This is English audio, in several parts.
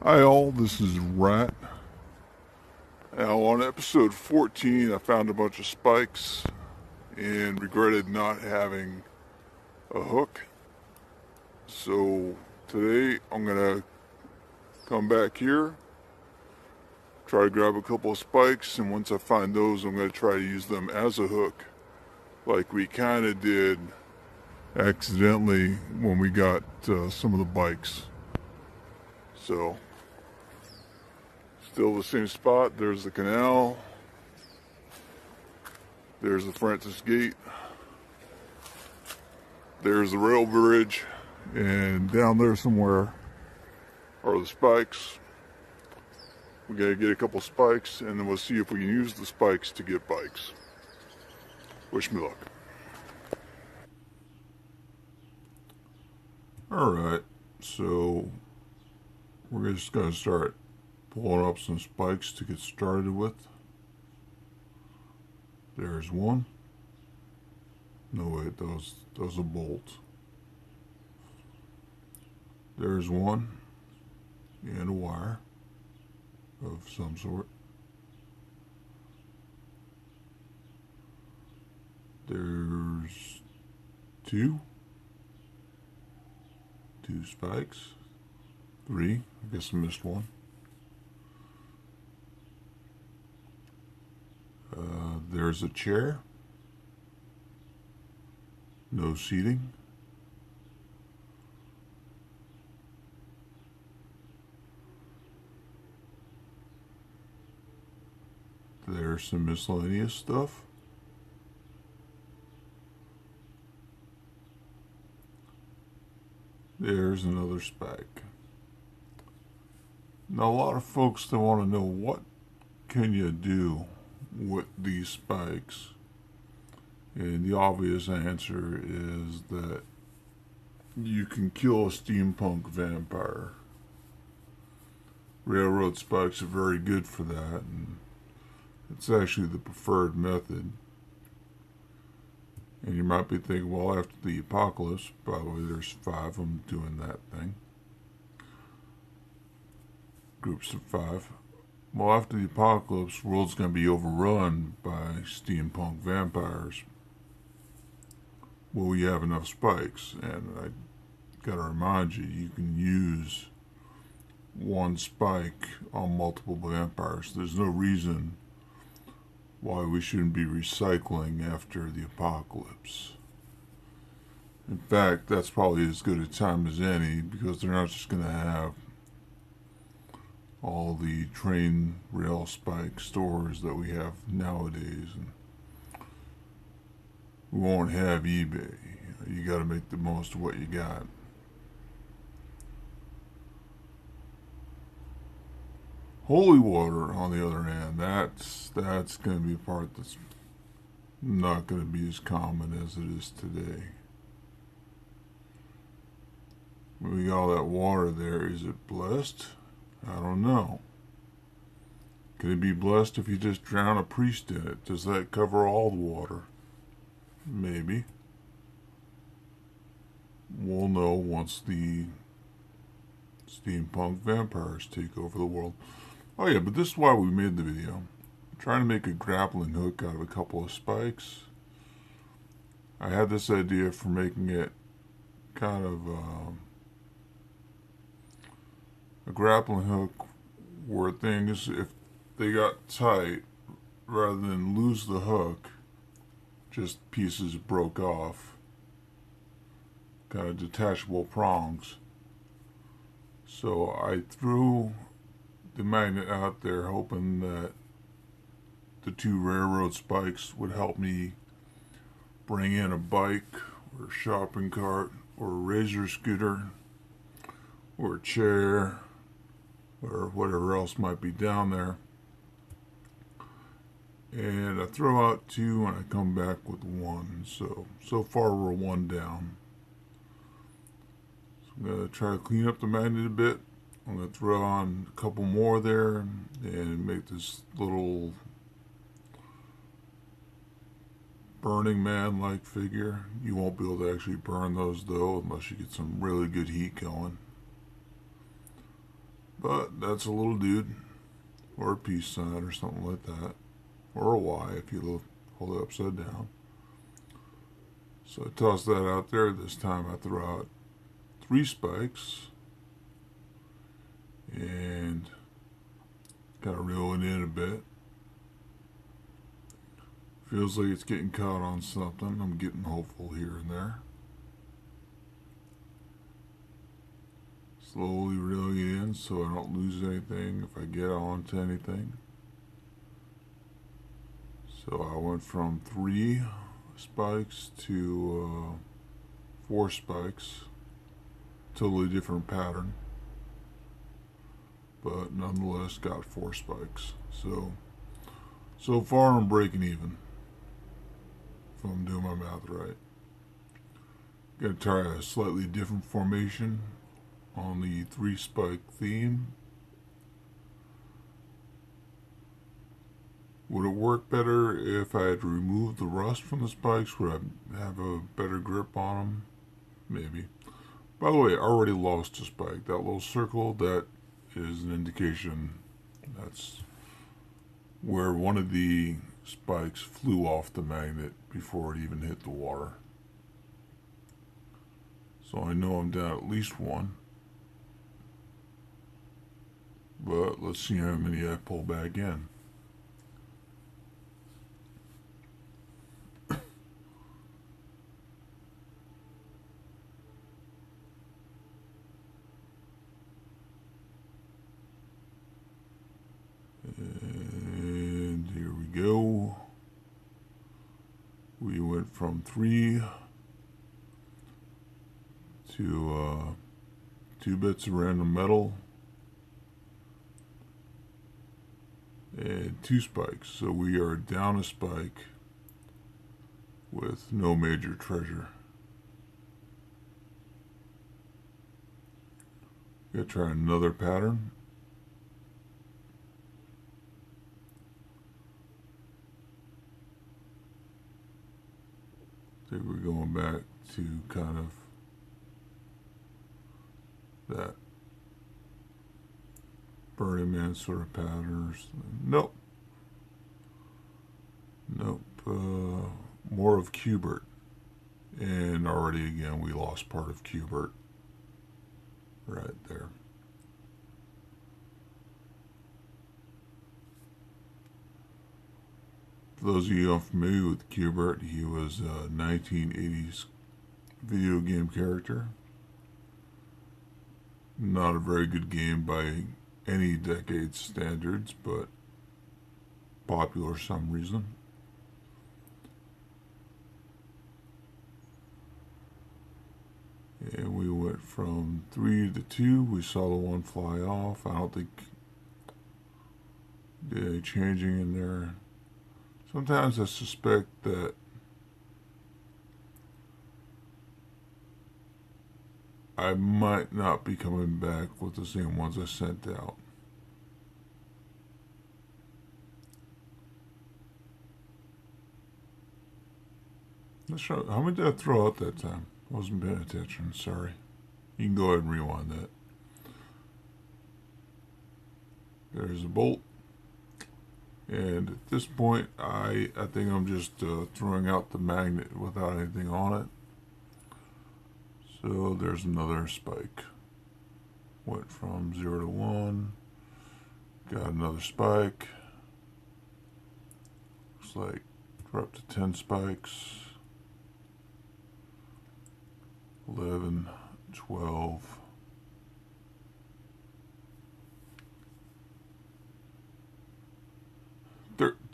Hi all, this is Rat. Now on episode 14 I found a bunch of spikes and regretted not having a hook. So today I'm gonna come back here, try to grab a couple of spikes, and once I find those I'm gonna try to use them as a hook like we kinda did accidentally when we got some of the bikes. So still the same spot. There's the canal. There's the Francis Gate. There's the rail bridge. And down there somewhere are the spikes. We gotta get a couple spikes and then we'll see if we can use the spikes to get bikes. Wish me luck. Alright, so we're just gonna start pulling up some spikes to get started with. There's one. No wait, that was a bolt. There's one and a wire of some sort. There's two spikes. Three, I guess I missed one. There's a chair. No seating. There's some miscellaneous stuff. There's another spike. Now a lot of folks that want to know what can you do with these spikes, and the obvious answer is that you can kill a steampunk vampire. Railroad spikes are very good for that, and it's actually the preferred method. And you might be thinking, well, after the apocalypse, by the way, there's 5 of them doing that thing. Groups of 5. Well, after the apocalypse, the world's going to be overrun by steampunk vampires. Well, we have enough spikes, and I gotta remind you, you can use one spike on multiple vampires. There's no reason why we shouldn't be recycling after the apocalypse. In fact, that's probably as good a time as any, because they're not just going to have all the train rail spike stores that we have nowadays, and we won't have eBay. You got to make the most of what you got. Holy water, on the other hand, that's going to be a part that's not going to be as common as it is today. When we got all that water there, is it blessed? I don't know. Can it be blessed if you just drown a priest in it? Does that cover all the water? Maybe. We'll know once the steampunk vampires take over the world. Oh yeah, but this is why we made the video. I'm trying to make a grappling hook out of a couple of spikes. I had this idea for making it kind of a grappling hook where things, if they got tight, rather than lose the hook, just pieces broke off. Kind of detachable prongs. So I threw the magnet out there hoping that the 2 railroad spikes would help me bring in a bike or a shopping cart or a razor scooter or a chair or whatever else might be down there. And I throw out 2 and I come back with 1. So far we're 1 down. So I'm going to try to clean up the magnet a bit. I'm going to throw on a couple more there and make this little Burning Man-like figure. You won't be able to actually burn those though unless you get some really good heat going. But that's a little dude, or a peace sign, or something like that, or a Y if you hold it upside down. So I toss that out there. This time I throw out 3 spikes and kind of reel it in a bit. Feels like it's getting caught on something. I'm getting hopeful here and there. Slowly reeling it in so I don't lose anything if I get onto anything. So I went from 3 spikes to 4 spikes. Totally different pattern. But nonetheless got 4 spikes. So far I'm breaking even. If I'm doing my math right. Gonna try a slightly different formation on the 3 spike theme. Would it work better if I had removed the rust from the spikes? Would I have a better grip on them? Maybe. By the way, I already lost a spike. That little circle, that is an indication that's where one of the spikes flew off the magnet before it even hit the water. So I know I'm down at least 1. But let's see how many I pull back in. And here we go. We went from 3 to 2 bits of random metal and 2 spikes. So we are down a spike with no major treasure. Gotta try another pattern. I think we're going back to kind of that Burning Man sort of patterns. Nope. More of Cubert. And already again we lost part of Cubert. Right there. For those of you unfamiliar with Cubert, he was a 1980s video game character. Not a very good game by any decade standards, but popular for some reason. And we went from 3 to 2. We saw the 1 fly off. I don't think did any changing in there. Sometimes I suspect that I might not be coming back with the same ones I sent out. Let's try. How many did I throw out that time? I wasn't paying attention, sorry. You can go ahead and rewind that. There's a bolt. And at this point, I think I'm just throwing out the magnet without anything on it. So there's another spike. Went from 0 to 1. Got another spike. Looks like we're up to 10 spikes. 11, 12.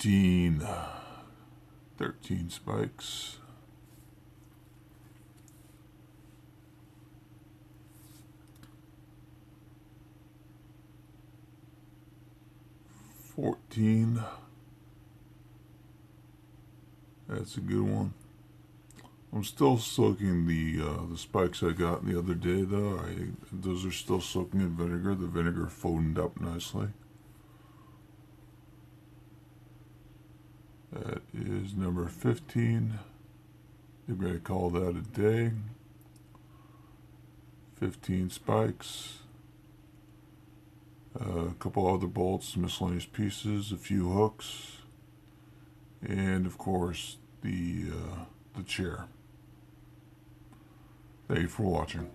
13 spikes. 14. That's a good one. I'm still soaking the spikes I got the other day though. Those are still soaking in vinegar. The vinegar foamed up nicely. That is number 15. They're going to call that a day. 15 spikes. a couple other bolts, miscellaneous pieces, a few hooks, and of course the chair. Thank you for watching.